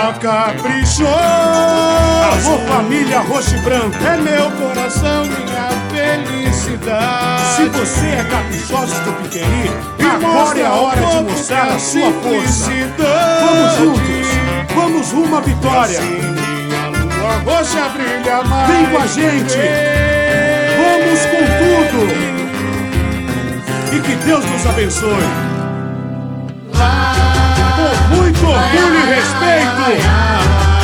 A caprichoso. Alô, família roxo e branco. É meu coração, minha felicidade. Se você é caprichoso, Tupiqueri, E agora é a hora de mostra mostrar a a sua força. simplicidade. Vamos juntos, vamos rumo à vitória. Assim minha lua roxa brilha mais. Vem com a gente, vamos com tudo. E que Deus nos abençoe. Com muito orgulho e respeito.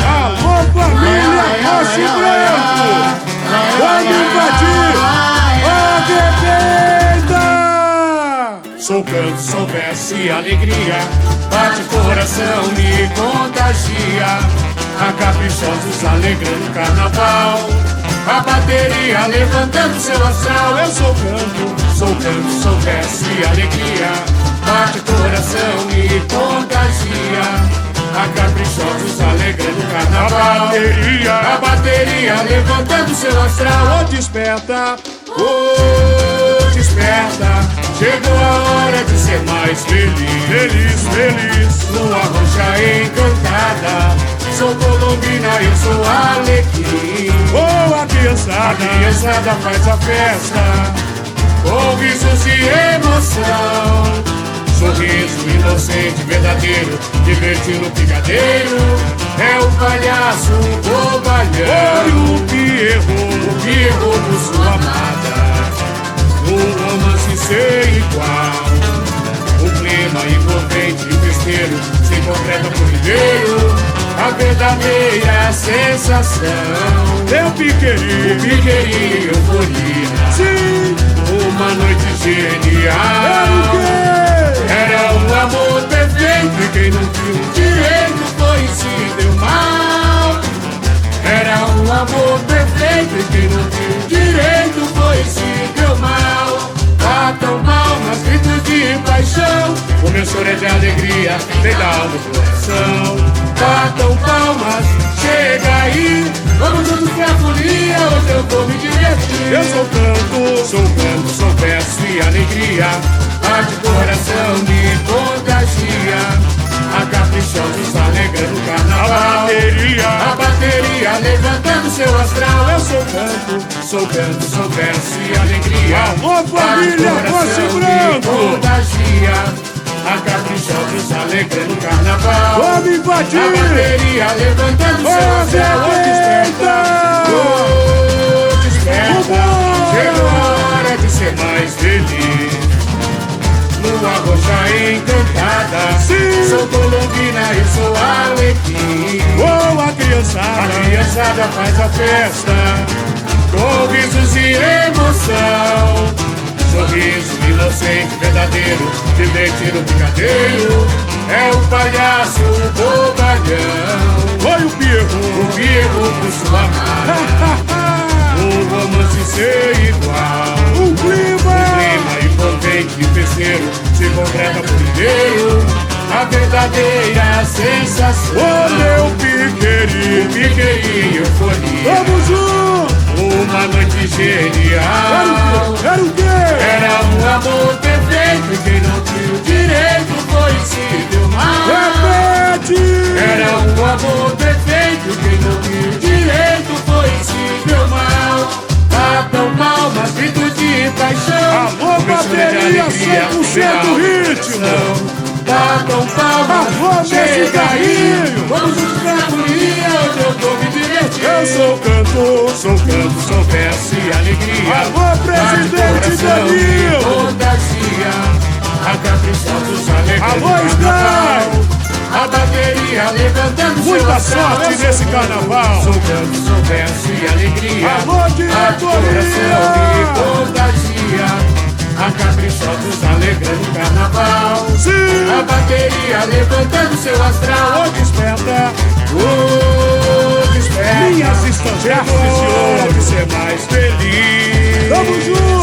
Alô, família roxo e branco. Vamos invadir a bebida. Sou canto, sou verso e alegria. Bate coração, me contagia. A caprichosos alegrando o carnaval. A bateria levantando seu astral. Eu sou canto, sou verso e alegria. Bate coração, me contagia. A caprichosos alegrando o carnaval. A bateria levantando seu astral. Oh, desperta, oh, desperta. Chegou a hora de ser mais feliz. Feliz, feliz. Lua roxa encantada. Sou colombina, eu sou alecrim. Oh, a criançada faz a festa. Com risos e emoção. Sorriso inocente, verdadeiro, divertindo o picadeiro. É o palhaço, o bobalhão. Oi, o Pierrot por sua amada. Um romance sem igual. O clima envolvente e festeiro se completa por inteiro. A verdadeira sensação. É o Piqueri, euforia. Sim, Uma noite genial. Era um amor perfeito e quem não viu direito foi se deu mal. Era um amor perfeito e quem não viu direito foi se deu mal. Batam palmas, gritos de paixão. O meu choro é de alegria, vem da alma do coração. Batam palmas, chega aí. Vamos juntos pra folia, hoje eu vou me divertir. Eu sou canto, sou verso e alegria. Bate coração, me contagia. A caprichosos alegrando o carnaval. A bateria levantando seu astral. Eu sou canto, sou verso e alegria. alô, família roxo e branco. Contagia. A caprichosos alegrando o carnaval. Vamos A invadir bateria levantando seu astral. Oh, desperta, oh, desperta. Chegou a hora de ser mais feliz. Lua roxa encantada. Sim. Sou colombina, eu sou alecrim. Oh, a A criançada. criançada faz a festa com risos e emoção. Sorriso inocente, verdadeiro, divertindo o picadeiro. É o palhaço, o bobalhão. Oi, o Pierrot. Por sua amada. Um romance sem igual. Um clima. Clima envolvente e festeiro se completa por inteiro. A verdadeira sensação. Ô, meu Piqueri, euforia. vamos juntos. Uma noite genial. Era o quê? Era um amor perfeito e quem não viu direito foi se deu mal. Repete. Era um amor perfeito e quem não viu direito foi se deu mal. Batam palmas, gritos de paixão. Alô, bateria 100% ritmo. Batam palmas, Alô, chega aí. Mexicaninho. Vamos juntos pra folia, hoje eu vou me divertir. Eu sou canto. Sou verso e alegria. Alô, presidente Bate coração, Danilo. contagia. A caprichosos alegrando Alô, o carnaval. A bateria levantando Muita seu astral. sorte Eu nesse sou carnaval. Sou canto, sou verso e alegria. Alô, Bate coração, me contagia. A caprichosos alegrando o carnaval. Sim. A bateria levantando seu astral. Oh, desperta, desperta. Minhas estandartes de Chegou a hora ouro. de ser mais feliz. Tamo junto.